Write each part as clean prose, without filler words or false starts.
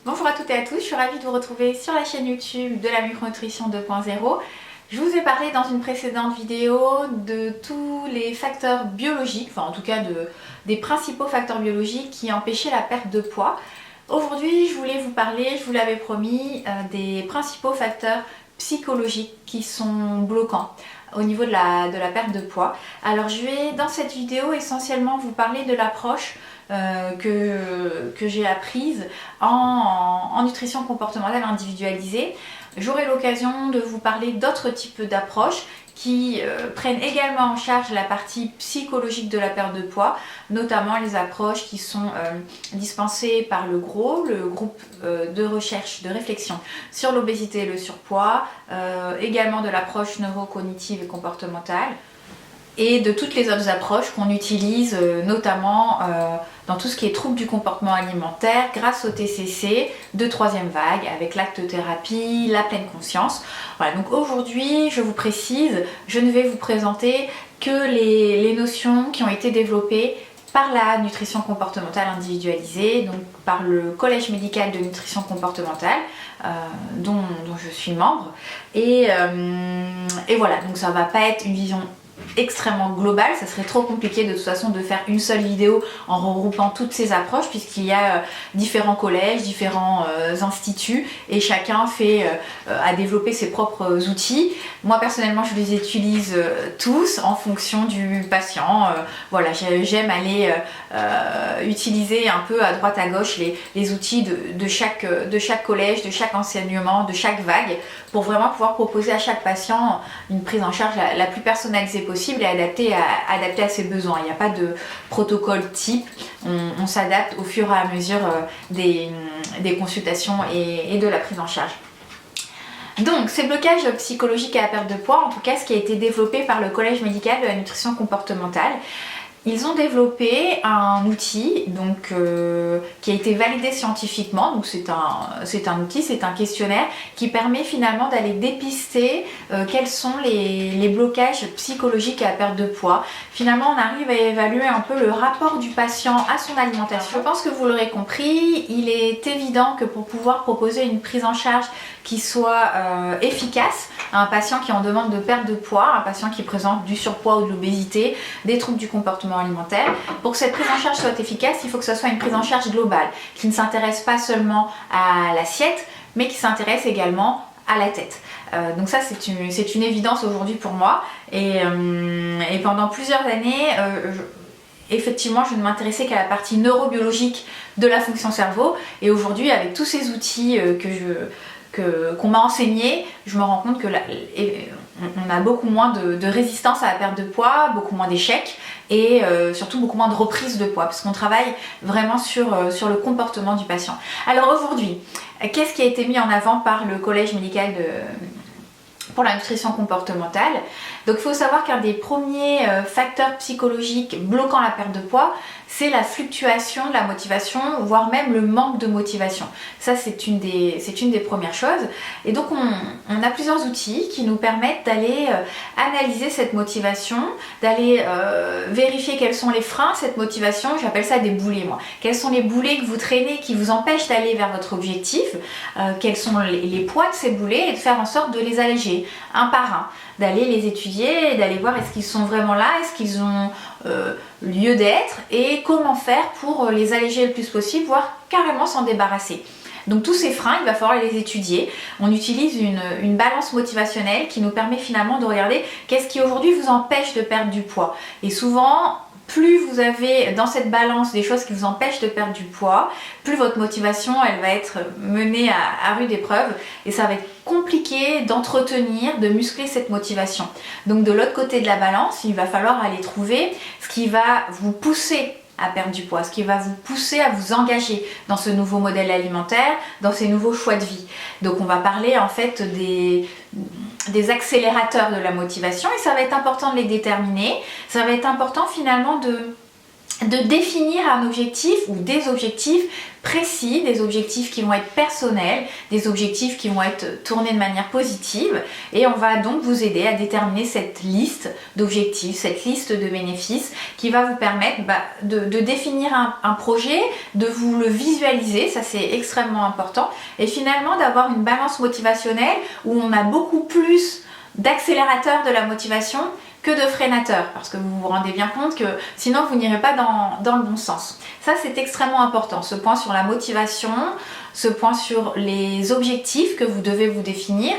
Bonjour à toutes et à tous, je suis ravie de vous retrouver sur la chaîne YouTube de la micronutrition 2.0. Je vous ai parlé dans une précédente vidéo de tous les facteurs biologiques, enfin en tout cas des principaux facteurs biologiques qui empêchaient la perte de poids. Aujourd'hui, je voulais vous parler, je vous l'avais promis, des principaux facteurs psychologiques qui sont bloquants au niveau de la perte de poids. Alors je vais dans cette vidéo essentiellement vous parler de l'approche que j'ai apprise en nutrition comportementale individualisée. J'aurai l'occasion de vous parler d'autres types d'approches qui prennent également en charge la partie psychologique de la perte de poids, notamment les approches qui sont dispensées par le GROW, le groupe de recherche, de réflexion sur l'obésité et le surpoids, également de l'approche neurocognitive et comportementale, et de toutes les autres approches qu'on utilise notamment dans tout ce qui est troubles du comportement alimentaire grâce au TCC de troisième vague avec l'acte-thérapie, la pleine conscience. Voilà, donc aujourd'hui je vous précise, je ne vais vous présenter que les notions qui ont été développées par la nutrition comportementale individualisée, donc par le collège médical de nutrition comportementale dont je suis membre, et voilà, donc ça va pas être une vision extrêmement global, ça serait trop compliqué de toute façon de faire une seule vidéo en regroupant toutes ces approches puisqu'il y a différents collèges, différents instituts et chacun a développé ses propres outils. Moi personnellement je les utilise tous en fonction du patient. Voilà, j'aime aller utiliser un peu à droite à gauche les outils de chaque collège, de chaque enseignement, de chaque vague pour vraiment pouvoir proposer à chaque patient une prise en charge la plus personnalisée possible et adaptée à ses besoins. Il n'y a pas de protocole type, on s'adapte au fur et à mesure des consultations et de la prise en charge. Donc, ces blocages psychologiques à la perte de poids, en tout cas ce qui a été développé par le collège médical de la nutrition comportementale, ils ont développé un outil donc, qui a été validé scientifiquement, donc c'est un outil, c'est un questionnaire qui permet finalement d'aller dépister quels sont les blocages psychologiques à la perte de poids. Finalement on arrive à évaluer un peu le rapport du patient à son alimentation. Je pense que vous l'aurez compris, il est évident que pour pouvoir proposer une prise en charge qui soit efficace à un patient qui en demande de perte de poids, un patient qui présente du surpoids ou de l'obésité, des troubles du comportement alimentaire. Pour que cette prise en charge soit efficace, il faut que ce soit une prise en charge globale, qui ne s'intéresse pas seulement à l'assiette, mais qui s'intéresse également à la tête. Donc ça c'est une évidence aujourd'hui pour moi et pendant plusieurs années effectivement je ne m'intéressais qu'à la partie neurobiologique de la fonction cerveau et aujourd'hui avec tous ces outils qu'on m'a enseigné, je me rends compte que on a beaucoup moins de résistance à la perte de poids, beaucoup moins d'échecs et surtout beaucoup moins de reprise de poids parce qu'on travaille vraiment sur le comportement du patient. Alors aujourd'hui, qu'est-ce qui a été mis en avant par le collège médical pour la nutrition comportementale? Donc il faut savoir qu'un des premiers facteurs psychologiques bloquant la perte de poids, c'est la fluctuation de la motivation, voire même le manque de motivation. Ça c'est une des premières choses. Et donc on a plusieurs outils qui nous permettent d'aller analyser cette motivation, d'aller vérifier quels sont les freins à cette motivation. J'appelle ça des boulets moi. Quels sont les boulets que vous traînez qui vous empêchent d'aller vers votre objectif, quels sont les poids de ces boulets et de faire en sorte de les alléger un par un, d'aller les étudier et d'aller voir est-ce qu'ils sont vraiment là, est-ce qu'ils ont lieu d'être et comment faire pour les alléger le plus possible, voire carrément s'en débarrasser. Donc tous ces freins, il va falloir les étudier. On utilise une balance motivationnelle qui nous permet finalement de regarder qu'est-ce qui aujourd'hui vous empêche de perdre du poids. Et souvent, plus vous avez dans cette balance des choses qui vous empêchent de perdre du poids, plus votre motivation elle va être menée à rude épreuve et ça va être compliqué d'entretenir, de muscler cette motivation. Donc de l'autre côté de la balance, il va falloir aller trouver ce qui va vous pousser à perdre du poids, ce qui va vous pousser à vous engager dans ce nouveau modèle alimentaire, dans ces nouveaux choix de vie. Donc on va parler en fait des accélérateurs de la motivation et ça va être important de les déterminer, ça va être important finalement de définir un objectif ou des objectifs précis, des objectifs qui vont être personnels, des objectifs qui vont être tournés de manière positive, et on va donc vous aider à déterminer cette liste d'objectifs, cette liste de bénéfices qui va vous permettre de définir un projet, de vous le visualiser, ça c'est extrêmement important, et finalement d'avoir une balance motivationnelle où on a beaucoup plus d'accélérateurs de la motivation que de freinateurs, parce que vous vous rendez bien compte que sinon vous n'irez pas dans le bon sens. Ça c'est extrêmement important, ce point sur la motivation, ce point sur les objectifs que vous devez vous définir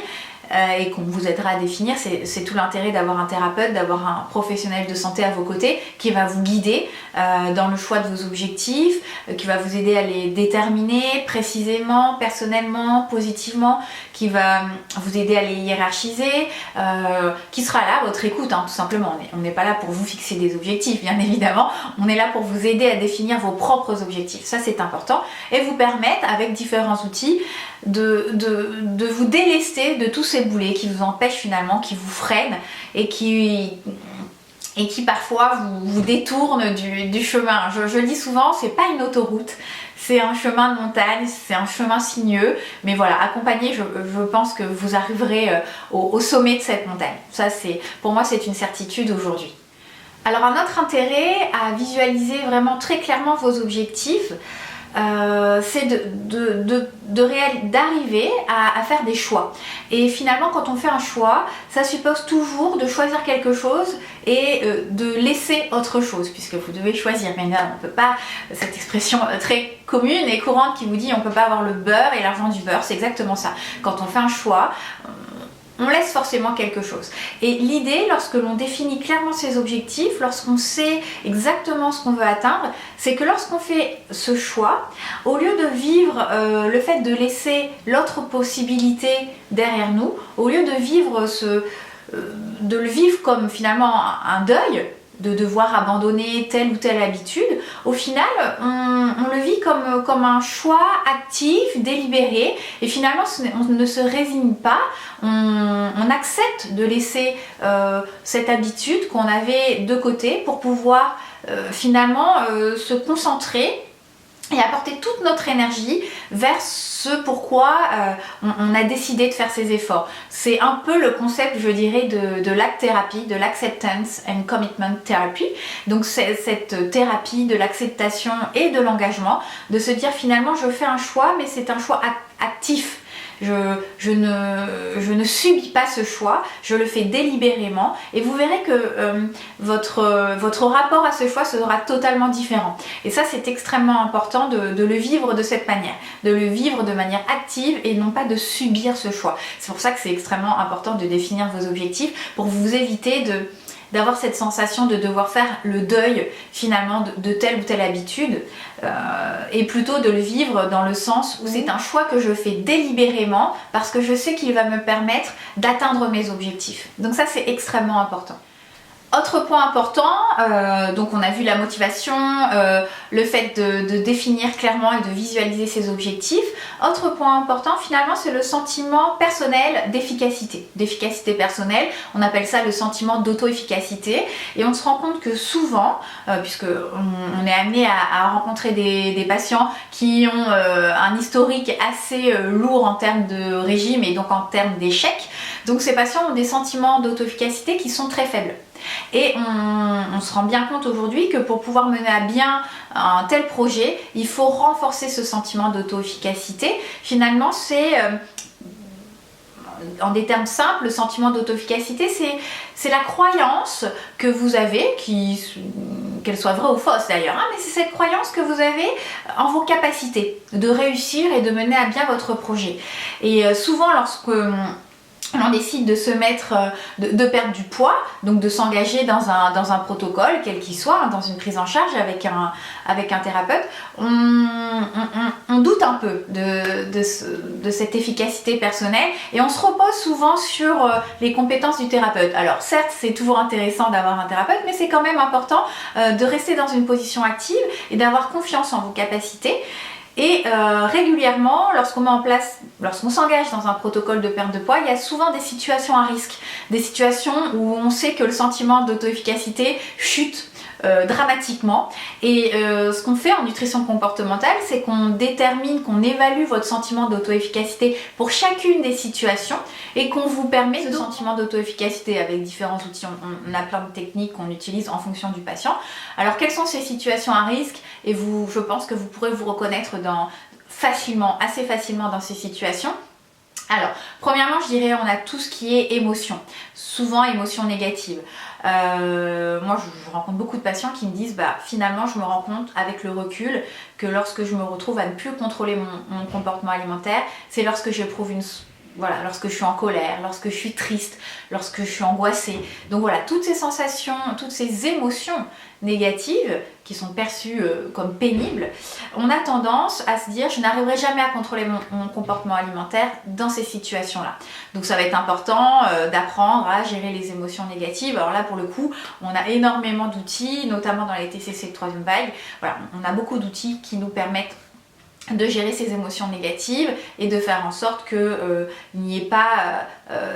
et qu'on vous aidera à définir. C'est tout l'intérêt d'avoir un thérapeute, d'avoir un professionnel de santé à vos côtés qui va vous guider dans le choix de vos objectifs, qui va vous aider à les déterminer précisément, personnellement, positivement, qui va vous aider à les hiérarchiser, qui sera là à votre écoute, hein, tout simplement. On n'est pas là pour vous fixer des objectifs, bien évidemment, on est là pour vous aider à définir vos propres objectifs, ça c'est important, et vous permettre avec différents outils de vous délester de tous ces boulets qui vous empêchent finalement, qui vous freinent et qui parfois vous détournent du chemin. Je le dis souvent, c'est pas une autoroute, c'est un chemin de montagne, c'est un chemin sinueux, mais voilà, accompagné, je pense que vous arriverez au sommet de cette montagne. Ça, pour moi, c'est une certitude aujourd'hui. Alors un autre intérêt à visualiser vraiment très clairement vos objectifs, c'est d'arriver à faire des choix. Et finalement, quand on fait un choix, ça suppose toujours de choisir quelque chose et de laisser autre chose, puisque vous devez choisir. Mais là, on peut pas, cette expression très commune et courante qui vous dit on peut pas avoir le beurre et l'argent du beurre, c'est exactement ça. Quand on fait un choix, on laisse forcément quelque chose. Et l'idée, lorsque l'on définit clairement ses objectifs, lorsqu'on sait exactement ce qu'on veut atteindre, c'est que lorsqu'on fait ce choix, au lieu de vivre le fait de laisser l'autre possibilité derrière nous, au lieu de le vivre comme finalement un deuil, de devoir abandonner telle ou telle habitude, au final on le vit comme un choix actif, délibéré, et finalement on ne se résigne pas, on accepte de laisser cette habitude qu'on avait de côté pour pouvoir finalement se concentrer et apporter toute notre énergie vers ce pourquoi on a décidé de faire ces efforts. C'est un peu le concept, je dirais, de l'ACT-thérapie, de l'Acceptance and Commitment Therapy. Donc c'est cette thérapie de l'acceptation et de l'engagement, de se dire finalement je fais un choix, mais c'est un choix actif. Je ne subis pas ce choix, je le fais délibérément, et vous verrez que votre rapport à ce choix sera totalement différent. Et ça, c'est extrêmement important de le vivre de cette manière, de le vivre de manière active et non pas de subir ce choix. C'est pour ça que c'est extrêmement important de définir vos objectifs pour vous éviter d'avoir cette sensation de devoir faire le deuil finalement de telle ou telle habitude et plutôt de le vivre dans le sens où c'est un choix que je fais délibérément parce que je sais qu'il va me permettre d'atteindre mes objectifs. Donc ça, c'est extrêmement important. Autre point important, donc on a vu la motivation, le fait de définir clairement et de visualiser ses objectifs. Autre point important finalement, c'est le sentiment personnel d'efficacité personnelle. On appelle ça le sentiment d'auto-efficacité, et on se rend compte que souvent, puisque on est amené à rencontrer des patients qui ont un historique assez lourd en termes de régime et donc en termes d'échec, donc ces patients ont des sentiments d'auto-efficacité qui sont très faibles. Et on se rend bien compte aujourd'hui que pour pouvoir mener à bien un tel projet, il faut renforcer ce sentiment d'auto-efficacité. Finalement, c'est, en des termes simples, le sentiment d'auto-efficacité, c'est la croyance que vous avez, qu'elle soit vraie ou fausse d'ailleurs, hein, mais c'est cette croyance que vous avez en vos capacités de réussir et de mener à bien votre projet. Et souvent, lorsque on décide de se mettre, de perdre du poids, donc de s'engager dans un protocole, quel qu'il soit, hein, dans une prise en charge avec un thérapeute, on doute un peu de cette efficacité personnelle et on se repose souvent sur les compétences du thérapeute. Alors certes, c'est toujours intéressant d'avoir un thérapeute, mais c'est quand même important de rester dans une position active et d'avoir confiance en vos capacités. Et régulièrement, lorsqu'on s'engage dans un protocole de perte de poids, il y a souvent des situations à risque, des situations où on sait que le sentiment d'auto-efficacité chute dramatiquement. Et ce qu'on fait en nutrition comportementale, c'est qu'on détermine, qu'on évalue votre sentiment d'auto-efficacité pour chacune des situations et qu'on vous permet ce sentiment d'auto-efficacité avec différents outils. On a plein de techniques qu'on utilise en fonction du patient. Alors quelles sont ces situations à risque? Et je pense que vous pourrez vous reconnaître assez facilement dans ces situations. Alors, premièrement, je dirais, on a tout ce qui est émotion, souvent émotion négative. Moi, je rencontre beaucoup de patients qui me disent, finalement, je me rends compte avec le recul que lorsque je me retrouve à ne plus contrôler mon comportement alimentaire, c'est lorsque j'éprouve lorsque je suis en colère, lorsque je suis triste, lorsque je suis angoissée. Donc voilà, toutes ces sensations, toutes ces émotions négatives qui sont perçues comme pénibles, on a tendance à se dire je n'arriverai jamais à contrôler mon comportement alimentaire dans ces situations-là. Donc ça va être important d'apprendre à gérer les émotions négatives. Alors là pour le coup, on a énormément d'outils, notamment dans les TCC de troisième vague. Voilà, on a beaucoup d'outils qui nous permettent de gérer ces émotions négatives et de faire en sorte qu'il n'y ait pas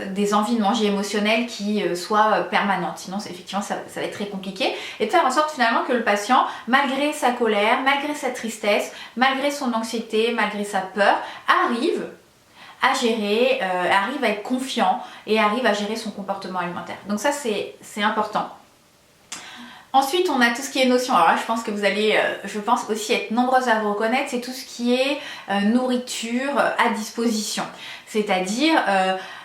des envies de manger émotionnelles qui soient permanentes. Sinon, effectivement, ça va être très compliqué. Et de faire en sorte finalement que le patient, malgré sa colère, malgré sa tristesse, malgré son anxiété, malgré sa peur, arrive à gérer, arrive à être confiant et arrive à gérer son comportement alimentaire. Donc ça, c'est important. Ensuite, on a tout ce qui est notion. Alors là, je pense que vous allez, je pense aussi être nombreuses à vous reconnaître, c'est tout ce qui est nourriture à disposition. C'est-à-dire,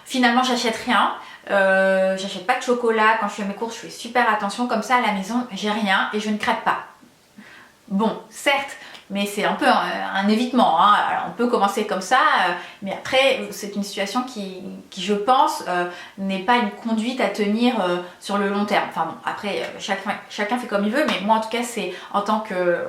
finalement, j'achète rien, j'achète pas de chocolat. Quand je fais mes courses, je fais super attention. Comme ça, à la maison, j'ai rien et je ne craque pas. Bon, certes, mais c'est un peu un évitement, hein. Alors, on peut commencer comme ça, mais après c'est une situation qui je pense n'est pas une conduite à tenir sur le long terme. Enfin bon, après chacun fait comme il veut, mais moi en tout cas c'est en tant que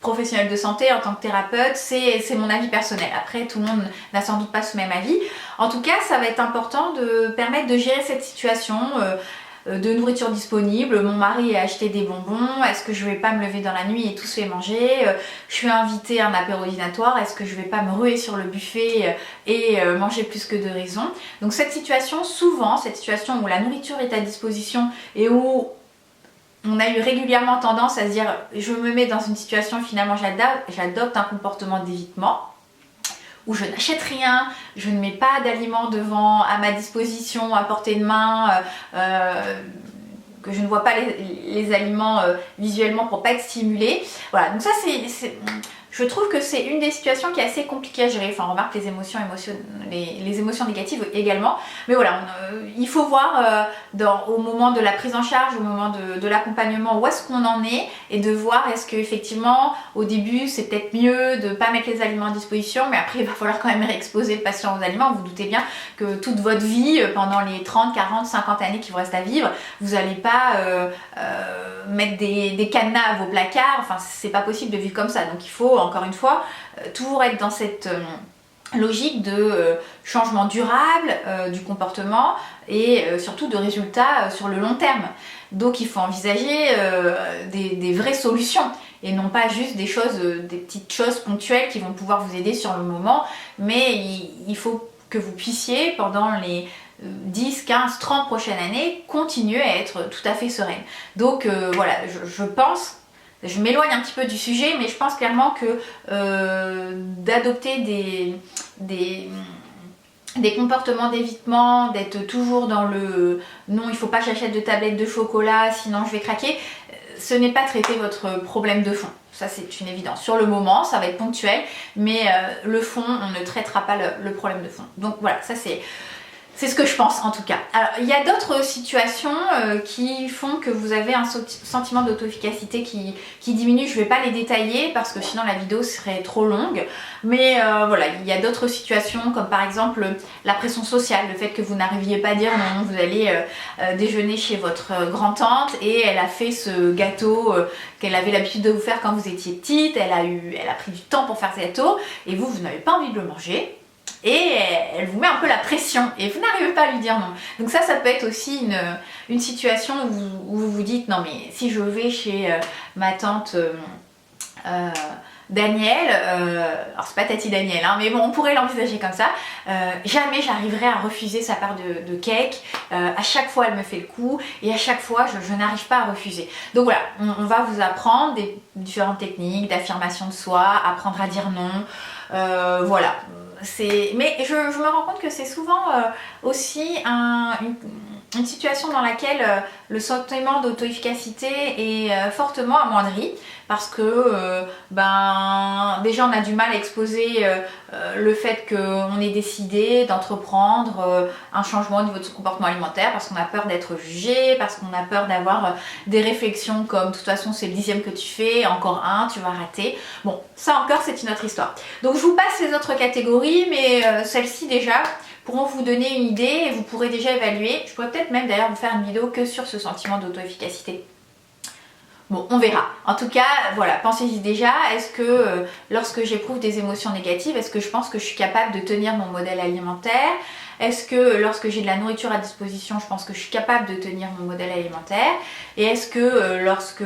professionnel de santé, en tant que thérapeute, c'est mon avis personnel. Après tout le monde n'a sans doute pas ce même avis. En tout cas ça va être important de permettre de gérer cette situation de nourriture disponible. Mon mari a acheté des bonbons, est-ce que je vais pas me lever dans la nuit et tous les manger? Je suis invitée à un apéro dînatoire, est-ce que je vais pas me ruer sur le buffet et manger plus que de raison? Donc cette situation, souvent, cette situation où la nourriture est à disposition et où on a eu régulièrement tendance à se dire je me mets dans une situation, finalement j'adopte un comportement d'évitement, où je n'achète rien, je ne mets pas d'aliments à ma disposition, à portée de main, que je ne vois pas les aliments visuellement pour pas être stimulée. Voilà, donc ça je trouve que c'est une des situations qui est assez compliquée à gérer. Enfin, on remarque les émotions négatives également. Mais voilà, il faut voir au moment de la prise en charge, au moment de l'accompagnement, où est-ce qu'on en est et de voir est-ce qu'effectivement, au début, c'est peut-être mieux de ne pas mettre les aliments à disposition, mais après, il va falloir quand même réexposer le patient aux aliments. Vous doutez bien que toute votre vie, pendant les 30, 40, 50 années qui vous restent à vivre, vous n'allez pas mettre des cadenas à vos placards. Enfin, c'est pas possible de vivre comme ça. Donc, il faut encore une fois toujours être dans cette logique de changement durable du comportement et surtout de résultats sur le long terme. Donc il faut envisager des vraies solutions et non pas juste des petites choses ponctuelles qui vont pouvoir vous aider sur le moment, mais il faut que vous puissiez pendant les 10, 15, 30 prochaines années continuer à être tout à fait sereine. Donc voilà, je pense, je m'éloigne un petit peu du sujet, mais je pense clairement que d'adopter des comportements d'évitement, d'être toujours dans le non, il ne faut pas que j'achète de tablettes de chocolat, sinon je vais craquer, ce n'est pas traiter votre problème de fond. Ça, c'est une évidence. Sur le moment, ça va être ponctuel, mais le fond, on ne traitera pas le problème de fond. Donc voilà, ça c'est ce que je pense en tout cas. Alors, il y a d'autres situations qui font que vous avez un sentiment d'auto-efficacité qui diminue. Je ne vais pas les détailler parce que sinon la vidéo serait trop longue. Mais voilà, il y a d'autres situations comme par exemple la pression sociale, le fait que vous n'arriviez pas à dire non, vous allez déjeuner chez votre grand-tante et elle a fait ce gâteau qu'elle avait l'habitude de vous faire quand vous étiez petite. Elle a pris du temps pour faire ce gâteau et vous n'avez pas envie de le manger. Et elle vous met un peu la pression et vous n'arrivez pas à lui dire non. Donc ça peut être aussi une situation où vous vous dites non mais si je vais chez ma tante Daniel, alors c'est pas Tati Daniel, hein, mais bon, on pourrait l'envisager comme ça. Jamais j'arriverai à refuser sa part de cake. À chaque fois, elle me fait le coup et à chaque fois, je n'arrive pas à refuser. Donc voilà, on va vous apprendre des différentes techniques d'affirmation de soi, apprendre à dire non. Voilà. Mais je me rends compte que c'est souvent aussi une situation dans laquelle le sentiment d'auto-efficacité est fortement amoindri parce que déjà on a du mal à exposer le fait qu'on ait décidé d'entreprendre un changement au niveau de son comportement alimentaire parce qu'on a peur d'être jugé, parce qu'on a peur d'avoir des réflexions comme de toute façon c'est le 10e que tu fais, encore un, tu vas rater. Bon, ça encore c'est une autre histoire. Donc je vous passe les autres catégories, mais celles-ci déjà pourront vous donner une idée et vous pourrez déjà évaluer. Je pourrais peut-être même d'ailleurs vous faire une vidéo que sur ce sentiment d'auto-efficacité. Bon, on verra. En tout cas, voilà, pensez-y déjà. Est-ce que lorsque j'éprouve des émotions négatives, est-ce que je pense que je suis capable de tenir mon modèle alimentaire? Est-ce que lorsque j'ai de la nourriture à disposition, je pense que je suis capable de tenir mon modèle alimentaire? Et est-ce que lorsque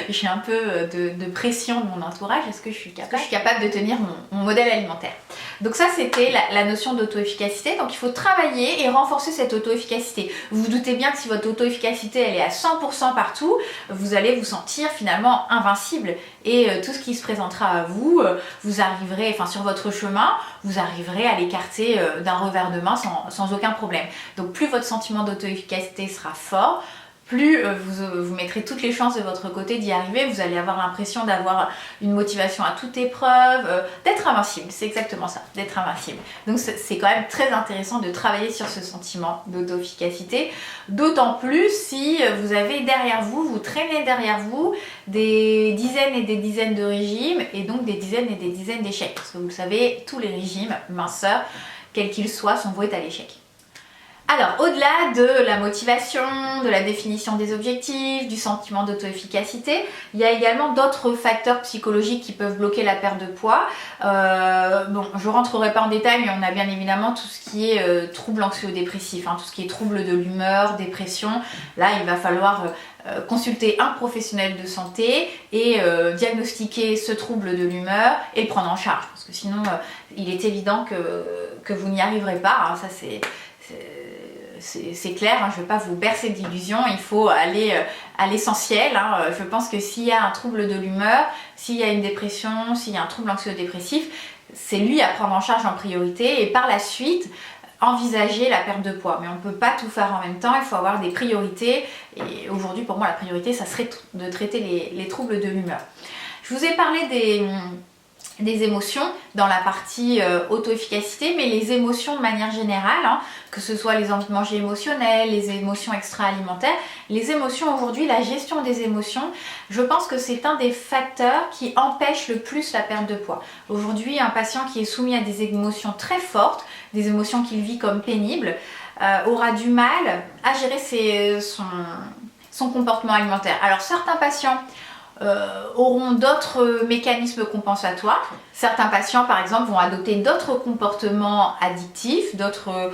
j'ai un peu de pression de mon entourage, est-ce que je suis capable de tenir mon modèle alimentaire? Donc ça, c'était la notion d'auto-efficacité. Donc il faut travailler et renforcer cette auto-efficacité. Vous vous doutez bien que si votre auto-efficacité elle est à 100% partout, vous allez vous sentir finalement invincible. Et tout ce qui se présentera à vous, vous arriverez, enfin sur votre chemin, vous arriverez à l'écarter d'un revers de main sans aucun problème. Donc plus votre sentiment d'auto-efficacité sera fort, plus vous mettrez toutes les chances de votre côté d'y arriver, vous allez avoir l'impression d'avoir une motivation à toute épreuve, d'être invincible, c'est exactement ça, d'être invincible. Donc c'est quand même très intéressant de travailler sur ce sentiment d'auto-efficacité, d'autant plus si vous avez derrière vous, vous traînez derrière vous des dizaines et des dizaines de régimes et donc des dizaines et des dizaines d'échecs. Parce que vous le savez, tous les régimes minceurs, quels qu'ils soient, sont voués à l'échec. Alors, au-delà de la motivation, de la définition des objectifs, du sentiment d'auto-efficacité, il y a également d'autres facteurs psychologiques qui peuvent bloquer la perte de poids. Bon, je ne rentrerai pas en détail, mais on a bien évidemment tout ce qui est troubles anxio-dépressifs, hein, tout ce qui est troubles de l'humeur, dépression. Là, il va falloir consulter un professionnel de santé et diagnostiquer ce trouble de l'humeur et le prendre en charge. Parce que sinon, il est évident que vous n'y arriverez pas. Hein, ça, c'est clair, hein, je ne vais pas vous bercer d'illusions, il faut aller à l'essentiel. Hein. Je pense que s'il y a un trouble de l'humeur, s'il y a une dépression, s'il y a un trouble anxio-dépressif, c'est lui à prendre en charge en priorité et par la suite envisager la perte de poids. Mais on ne peut pas tout faire en même temps, il faut avoir des priorités et aujourd'hui pour moi la priorité ça serait de traiter les troubles de l'humeur. Je vous ai parlé des émotions dans la partie auto-efficacité, mais les émotions de manière générale, hein, que ce soit les envies de manger émotionnelles, les émotions extra-alimentaires, les émotions aujourd'hui, la gestion des émotions, je pense que c'est un des facteurs qui empêche le plus la perte de poids. Aujourd'hui, un patient qui est soumis à des émotions très fortes, des émotions qu'il vit comme pénibles, aura du mal à gérer son comportement alimentaire. Alors certains patients auront d'autres mécanismes compensatoires. Certains patients, par exemple, vont adopter d'autres comportements addictifs, d'autres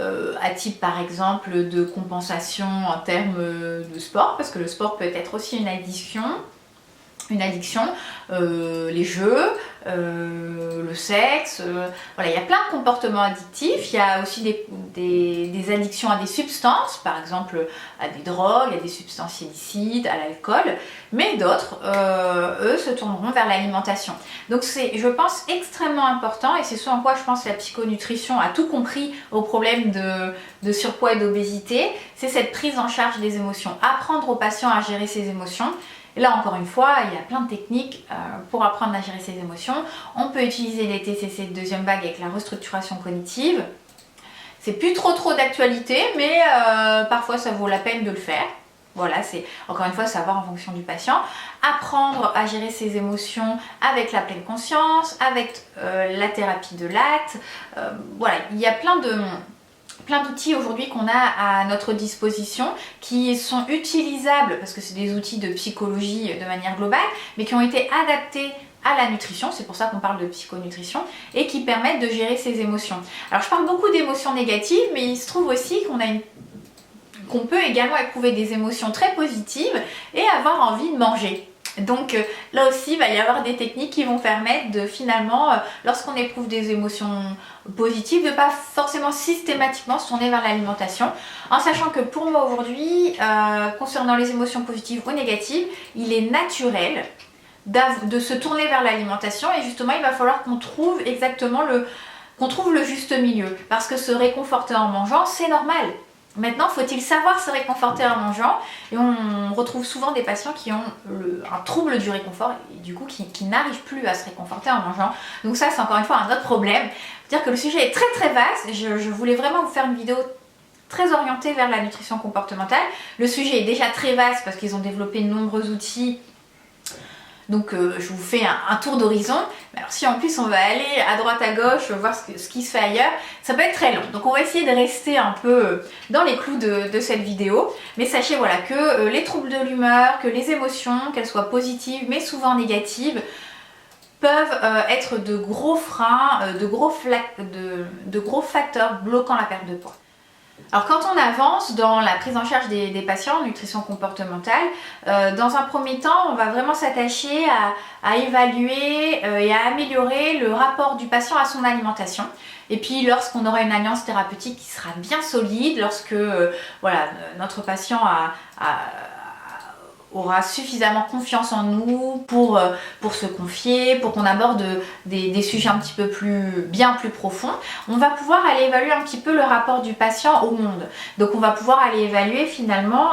à type, par exemple, de compensation en termes de sport, parce que le sport peut être aussi une addiction. Les jeux, le sexe, voilà, il y a plein de comportements addictifs. Il y a aussi des addictions à des substances, par exemple à des drogues, à des substances illicites, à l'alcool, mais d'autres, eux, se tourneront vers l'alimentation. Donc c'est, je pense, extrêmement important et c'est ce en quoi je pense que la psychonutrition a tout compris au problème de surpoids et d'obésité, c'est cette prise en charge des émotions, apprendre aux patients à gérer ses émotions. Et là encore une fois, il y a plein de techniques pour apprendre à gérer ses émotions. On peut utiliser les TCC de deuxième vague avec la restructuration cognitive. C'est plus trop d'actualité, mais parfois ça vaut la peine de le faire. Voilà, c'est encore une fois savoir en fonction du patient. Apprendre à gérer ses émotions avec la pleine conscience, avec la thérapie de l'acte. Voilà, il y a plein d'outils aujourd'hui qu'on a à notre disposition qui sont utilisables parce que c'est des outils de psychologie de manière globale mais qui ont été adaptés à la nutrition, c'est pour ça qu'on parle de psychonutrition et qui permettent de gérer ses émotions. Alors je parle beaucoup d'émotions négatives mais il se trouve aussi qu'on peut également éprouver des émotions très positives et avoir envie de manger. Donc là aussi, il va y avoir des techniques qui vont permettre de finalement, lorsqu'on éprouve des émotions positives, de ne pas forcément systématiquement se tourner vers l'alimentation. En sachant que pour moi aujourd'hui, concernant les émotions positives ou négatives, il est naturel de se tourner vers l'alimentation et justement il va falloir qu'on trouve exactement le juste milieu. Parce que se réconforter en mangeant, c'est normal. Maintenant, faut-il savoir se réconforter en mangeant? Et on retrouve souvent des patients qui ont un trouble du réconfort et du coup qui n'arrivent plus à se réconforter en mangeant. Donc ça, c'est encore une fois un autre problème. C'est-à-dire que le sujet est très très vaste. Je voulais vraiment vous faire une vidéo très orientée vers la nutrition comportementale. Le sujet est déjà très vaste parce qu'ils ont développé de nombreux outils. Donc je vous fais un tour d'horizon. Alors si en plus on va aller à droite à gauche, voir ce qui se fait ailleurs, ça peut être très long. Donc on va essayer de rester un peu dans les clous de cette vidéo. Mais sachez voilà que les troubles de l'humeur, que les émotions, qu'elles soient positives mais souvent négatives, peuvent être de gros freins, de gros facteurs bloquant la perte de poids. Alors quand on avance dans la prise en charge des patients en nutrition comportementale, dans un premier temps, on va vraiment s'attacher à évaluer et à améliorer le rapport du patient à son alimentation. Et puis lorsqu'on aura une alliance thérapeutique qui sera bien solide, lorsque voilà, notre patient aura suffisamment confiance en nous pour se confier, pour qu'on aborde des sujets un petit peu bien plus profonds, on va pouvoir aller évaluer un petit peu le rapport du patient au monde. Donc on va pouvoir aller évaluer finalement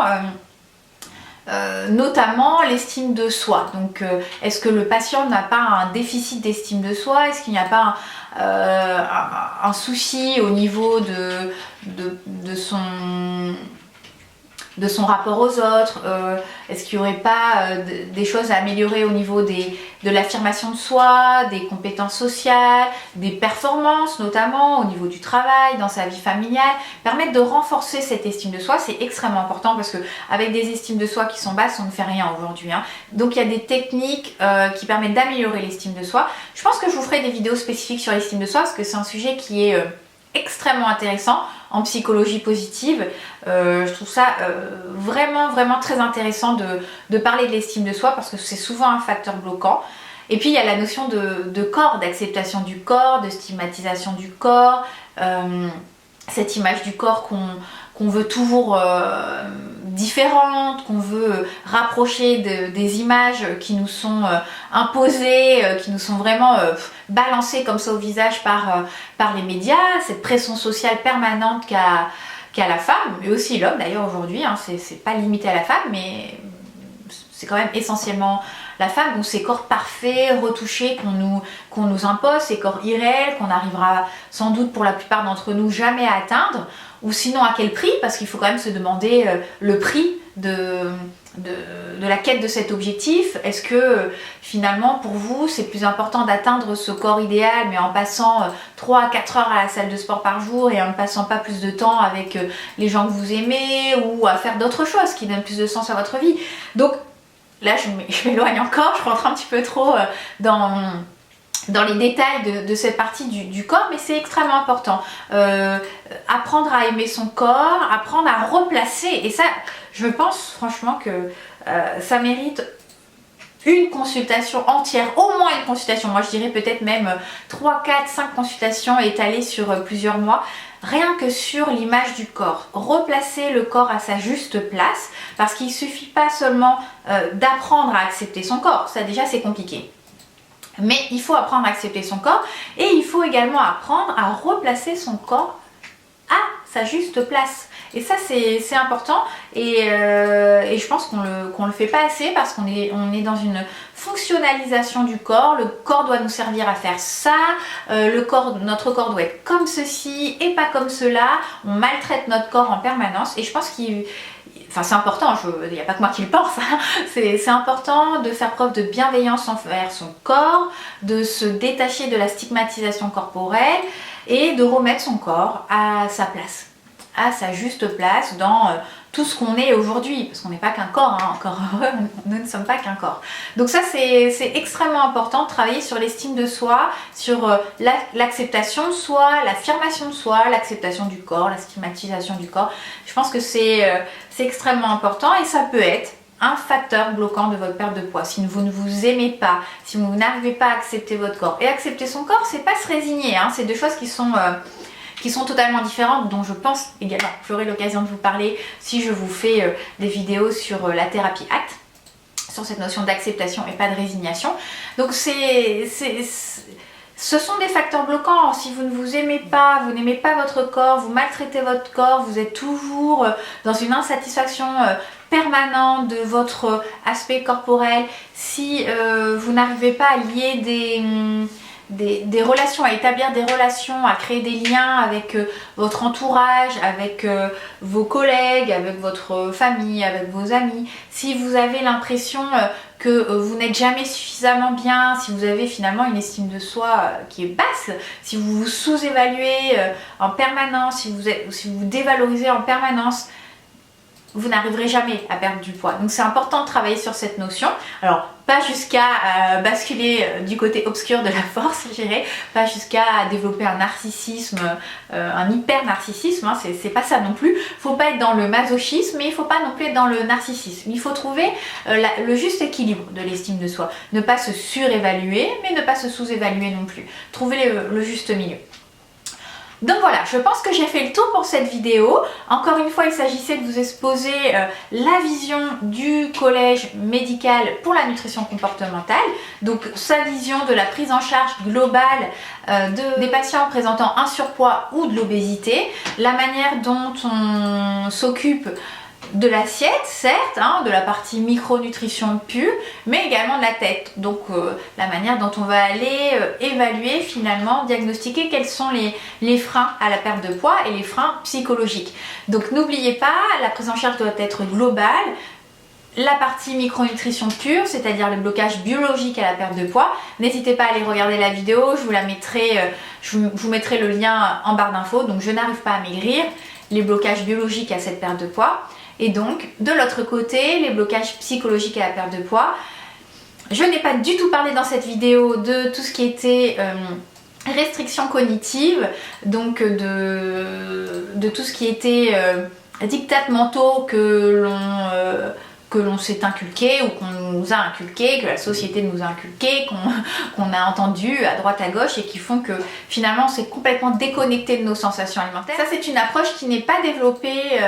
notamment l'estime de soi. Donc est-ce que le patient n'a pas un déficit d'estime de soi? Est-ce qu'il n'y a pas un souci au niveau de son rapport aux autres? Est-ce qu'il n'y aurait pas des choses à améliorer au niveau de l'affirmation de soi, des compétences sociales, des performances notamment au niveau du travail, dans sa vie familiale? Permettre de renforcer cette estime de soi, c'est extrêmement important parce qu'avec des estimes de soi qui sont basses, on ne fait rien aujourd'hui. Donc il y a des techniques qui permettent d'améliorer l'estime de soi. Je pense que je vous ferai des vidéos spécifiques sur l'estime de soi parce que c'est un sujet qui est extrêmement intéressant en psychologie positive. Je trouve ça vraiment très intéressant de parler de l'estime de soi parce que c'est souvent un facteur bloquant. Et puis il y a la notion de corps, d'acceptation du corps, de stigmatisation du corps, cette image du corps qu'on veut toujours différente, qu'on veut rapprocher des images qui nous sont imposées, qui nous sont vraiment balancées comme ça au visage par les médias, cette pression sociale permanente qu'a la femme, mais aussi l'homme d'ailleurs aujourd'hui, c'est pas limité à la femme, mais c'est quand même essentiellement la femme, donc ces corps parfaits, retouchés qu'on nous impose, ces corps irréels qu'on n'arrivera sans doute pour la plupart d'entre nous jamais à atteindre, ou sinon à quel prix, parce qu'il faut quand même se demander le prix de la quête de cet objectif. Est-ce que finalement pour vous c'est plus important d'atteindre ce corps idéal mais en passant 3 à 4 heures à la salle de sport par jour et en ne passant pas plus de temps avec les gens que vous aimez ou à faire d'autres choses qui donnent plus de sens à votre vie? Donc là je m'éloigne encore, je rentre un petit peu trop dans les détails de cette partie du corps, mais c'est extrêmement important. Apprendre à aimer son corps, apprendre à replacer, et ça, je pense franchement que ça mérite une consultation entière, au moins une consultation, moi je dirais peut-être même 3, 4, 5 consultations étalées sur plusieurs mois, rien que sur l'image du corps. Replacer le corps à sa juste place, parce qu'il ne suffit pas seulement d'apprendre à accepter son corps, ça déjà c'est compliqué. Mais il faut apprendre à accepter son corps et il faut également apprendre à replacer son corps à sa juste place. Et ça c'est important et je pense qu'on le fait pas assez parce qu'on est dans une fonctionnalisation du corps. Le corps doit nous servir à faire ça, notre corps doit être comme ceci et pas comme cela. On maltraite notre corps en permanence et je pense c'est important, il n'y a pas que moi qui le pense, c'est important de faire preuve de bienveillance envers son corps, de se détacher de la stigmatisation corporelle et de remettre son corps à sa place, à sa juste place dans tout ce qu'on est aujourd'hui, parce qu'on n'est pas qu'un corps, encore heureux, nous ne sommes pas qu'un corps. Donc ça c'est extrêmement important de travailler sur l'estime de soi, sur l'acceptation de soi, l'affirmation de soi, l'acceptation du corps, la stigmatisation du corps. Je pense que c'est extrêmement important et ça peut être un facteur bloquant de votre perte de poids. Si vous ne vous aimez pas, si vous n'arrivez pas à accepter votre corps. Et accepter son corps, c'est pas se résigner, hein, c'est deux choses qui sont totalement différentes, dont je pense également, j'aurai l'occasion de vous parler si je vous fais des vidéos sur la thérapie ACT, sur cette notion d'acceptation et pas de résignation. Donc ce sont des facteurs bloquants. Si vous ne vous aimez pas, vous n'aimez pas votre corps, vous maltraitez votre corps, vous êtes toujours dans une insatisfaction permanente de votre aspect corporel, si vous n'arrivez pas à lier des relations, à établir des relations, à créer des liens avec votre entourage, avec vos collègues, avec votre famille, avec vos amis, si vous avez l'impression que vous n'êtes jamais suffisamment bien, si vous avez finalement une estime de soi qui est basse, si vous vous sous-évaluez en permanence, si vous dévalorisez en permanence, vous n'arriverez jamais à perdre du poids. Donc c'est important de travailler sur cette notion. Alors pas jusqu'à basculer du côté obscur de la force, je dirais, pas jusqu'à développer un narcissisme, un hyper-narcissisme, hein, c'est pas ça non plus. Il ne faut pas être dans le masochisme, mais il ne faut pas non plus être dans le narcissisme. Il faut trouver le juste équilibre de l'estime de soi. Ne pas se surévaluer, mais ne pas se sous-évaluer non plus. Trouver le juste milieu. Donc voilà, je pense que j'ai fait le tour pour cette vidéo. Encore une fois, il s'agissait de vous exposer la vision du collège médical pour la nutrition comportementale. Donc sa vision de la prise en charge globale des patients présentant un surpoids ou de l'obésité. La manière dont on s'occupe de l'assiette, certes, hein, de la partie micronutrition pure, mais également de la tête. Donc la manière dont on va aller évaluer, finalement, diagnostiquer quels sont les freins à la perte de poids et les freins psychologiques. Donc n'oubliez pas, la prise en charge doit être globale. La partie micronutrition pure, c'est-à-dire le blocage biologique à la perte de poids. N'hésitez pas à aller regarder la vidéo, je vous mettrai le lien en barre d'infos. Donc je n'arrive pas à maigrir, les blocages biologiques à cette perte de poids. Et donc, de l'autre côté, les blocages psychologiques à la perte de poids. Je n'ai pas du tout parlé dans cette vidéo de tout ce qui était restriction cognitive, donc de tout ce qui était dictats mentaux que l'on s'est inculqué ou qu'on nous a inculqué, que la société nous a inculqué, qu'on a entendu à droite à gauche et qui font que finalement on s'est complètement déconnecté de nos sensations alimentaires. Ça, c'est une approche qui n'est pas développée...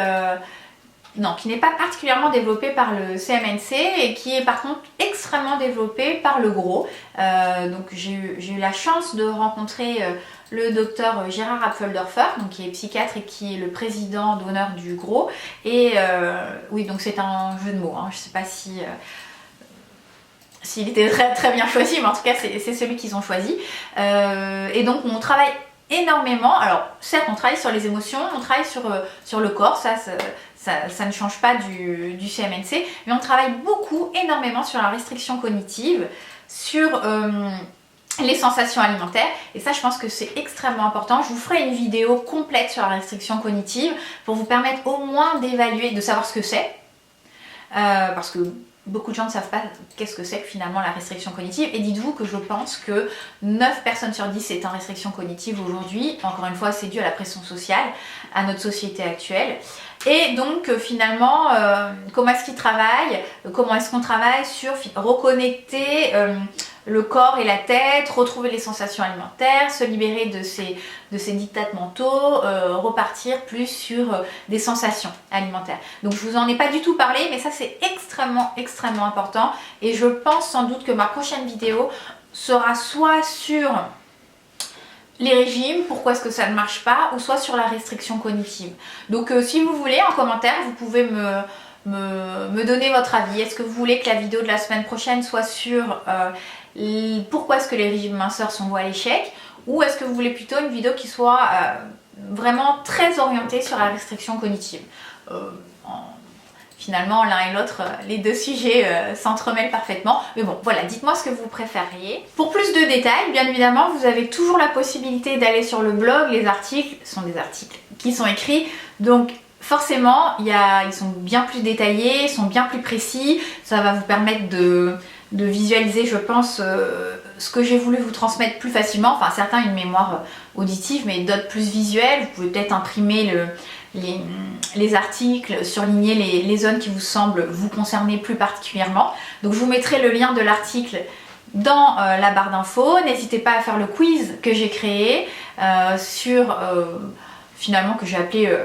qui n'est pas particulièrement développée par le CMNC et qui est par contre extrêmement développée par le GROS. Donc j'ai eu la chance de rencontrer le docteur Gérard Apfeldorfer, donc qui est psychiatre et qui est le président d'honneur du GROS. Et oui, donc c'est un jeu de mots, hein. Je ne sais pas s'il était très, très bien choisi, mais en tout cas c'est celui qu'ils ont choisi. Et donc on travaille énormément. Alors certes, on travaille sur les émotions, on travaille sur le corps, ça ne change pas du CMNC, mais on travaille énormément sur la restriction cognitive, sur les sensations alimentaires, et ça je pense que c'est extrêmement important. Je vous ferai une vidéo complète sur la restriction cognitive pour vous permettre au moins d'évaluer, de savoir ce que c'est, parce que beaucoup de gens ne savent pas qu'est-ce que c'est que finalement la restriction cognitive. Et dites-vous que je pense que 9 personnes sur 10 est en restriction cognitive aujourd'hui. Encore une fois, c'est dû à la pression sociale, à notre société actuelle. Et donc finalement, comment est-ce qu'ils travaillent? Comment est-ce qu'on travaille sur reconnecter le corps et la tête, retrouver les sensations alimentaires, se libérer de ces dictats mentaux, repartir plus sur des sensations alimentaires. Donc je vous en ai pas du tout parlé, mais ça c'est extrêmement important. Et je pense sans doute que ma prochaine vidéo sera soit sur les régimes, pourquoi est-ce que ça ne marche pas, ou soit sur la restriction cognitive. Donc si vous voulez, en commentaire, vous pouvez me donner votre avis. Est-ce que vous voulez que la vidéo de la semaine prochaine soit sur pourquoi est-ce que les régimes minceurs sont voués à l'échec, ou est-ce que vous voulez plutôt une vidéo qui soit vraiment très orientée sur la restriction cognitive? Finalement, l'un et l'autre, les deux sujets s'entremêlent parfaitement. Mais bon, voilà, dites-moi ce que vous préfériez. Pour plus de détails, bien évidemment, vous avez toujours la possibilité d'aller sur le blog. Les articles sont des articles qui sont écrits. Donc, forcément, ils sont bien plus détaillés, ils sont bien plus précis. Ça va vous permettre de visualiser, je pense, ce que j'ai voulu vous transmettre plus facilement, enfin certains une mémoire auditive mais d'autres plus visuelle. Vous pouvez peut-être imprimer les articles, surligner les zones qui vous semblent vous concerner plus particulièrement. Donc je vous mettrai le lien de l'article dans la barre d'infos. N'hésitez pas à faire le quiz que j'ai créé finalement que j'ai appelé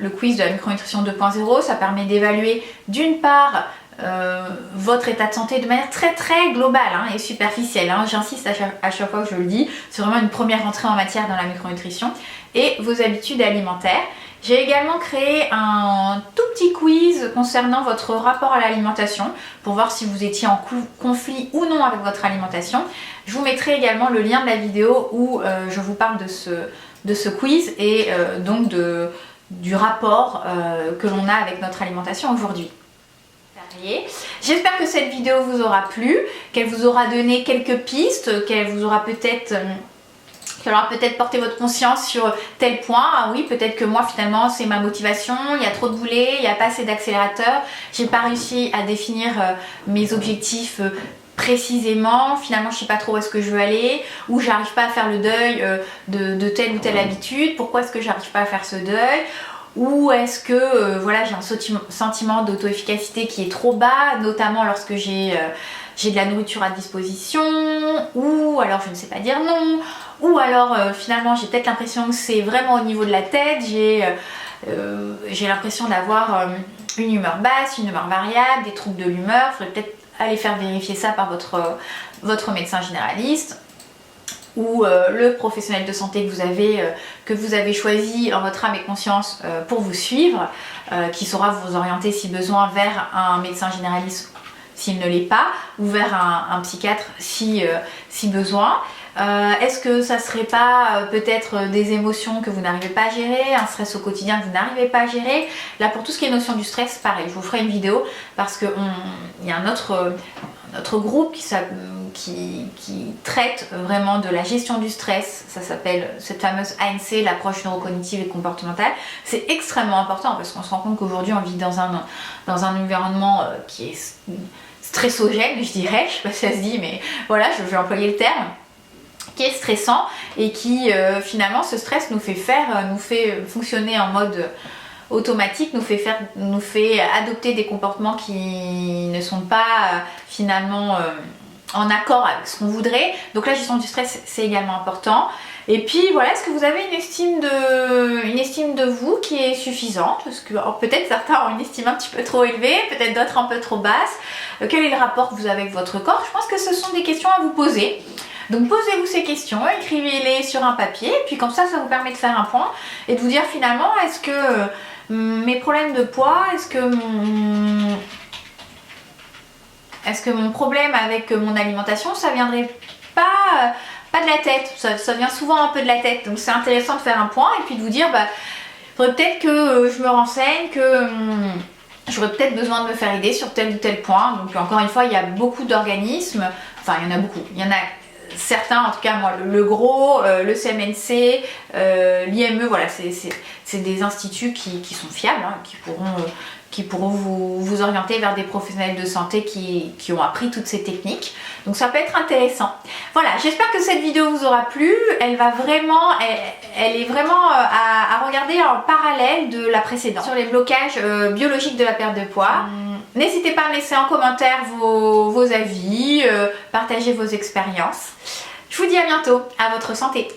le quiz de la micronutrition 2.0. Ça permet d'évaluer d'une part votre état de santé de manière très globale et superficielle. J'insiste à chaque fois que je le dis, c'est vraiment une première entrée en matière dans la micronutrition, et vos habitudes alimentaires. J'ai également créé un tout petit quiz concernant votre rapport à l'alimentation pour voir si vous étiez en conflit ou non avec votre alimentation. Je vous mettrai également le lien de la vidéo où je vous parle de ce quiz et donc du rapport que l'on a avec notre alimentation aujourd'hui. J'espère que cette vidéo vous aura plu, qu'elle vous aura donné quelques pistes, qu'elle vous aura peut-être porté votre conscience sur tel point. Ah oui, peut-être que moi finalement c'est ma motivation, il y a trop de boulets, il n'y a pas assez d'accélérateur, j'ai pas réussi à définir mes objectifs précisément, finalement je sais pas trop où est-ce que je veux aller, ou j'arrive pas à faire le deuil de telle ou telle habitude. Pourquoi est-ce que j'arrive pas à faire ce deuil? Ou est-ce que voilà, j'ai un sentiment d'auto-efficacité qui est trop bas, notamment lorsque j'ai de la nourriture à disposition, ou alors je ne sais pas dire non, ou alors finalement j'ai peut-être l'impression que c'est vraiment au niveau de la tête, j'ai l'impression d'avoir une humeur basse, une humeur variable, des troubles de l'humeur. Il faudrait peut-être aller faire vérifier ça par votre médecin généraliste ou le professionnel de santé que vous avez choisi en votre âme et conscience pour vous suivre, qui saura vous orienter si besoin vers un médecin généraliste s'il ne l'est pas, ou vers un psychiatre si besoin. Est-ce que ça serait pas peut-être des émotions que vous n'arrivez pas à gérer, un stress au quotidien que vous n'arrivez pas à gérer? Là, pour tout ce qui est notion du stress, pareil, je vous ferai une vidéo parce qu'il y a un autre groupe qui traite vraiment de la gestion du stress. Ça s'appelle cette fameuse ANC, l'approche neurocognitive et comportementale. C'est extrêmement important parce qu'on se rend compte qu'aujourd'hui on vit dans un environnement qui est stressogène, je dirais, je sais pas si ça se dit, mais voilà, je vais employer le terme, qui est stressant et qui finalement, ce stress nous fait fonctionner en mode automatique, nous fait adopter des comportements qui ne sont pas finalement en accord avec ce qu'on voudrait. Donc la gestion du stress, c'est également important. Et puis voilà, est-ce que vous avez une estime de vous qui est suffisante? Parce que peut-être certains ont une estime un petit peu trop élevée, peut-être d'autres un peu trop basse. Quel est le rapport que vous avez avec votre corps? Je pense que ce sont des questions à vous poser. Donc posez-vous ces questions, écrivez-les sur un papier, et puis comme ça vous permet de faire un point et de vous dire finalement, est-ce que mes problèmes de poids, est-ce que mon problème avec mon alimentation, ça viendrait pas de la tête, ça vient souvent un peu de la tête. Donc c'est intéressant de faire un point et puis de vous dire, faudrait peut-être que je me renseigne, que j'aurais peut-être besoin de me faire aider sur tel ou tel point. Donc encore une fois, il y a beaucoup d'organismes, enfin il y en a beaucoup, il y en a certains, en tout cas moi, le gros, le CMNC, l'IME, voilà, c'est des instituts qui sont fiables, qui pourront vous orienter vers des professionnels de santé qui ont appris toutes ces techniques. Donc ça peut être intéressant. Voilà, j'espère que cette vidéo vous aura plu. Elle est vraiment à regarder en parallèle de la précédente sur les blocages biologiques de la perte de poids. N'hésitez pas à me laisser en commentaire vos avis, partagez vos expériences. Je vous dis à bientôt, à votre santé.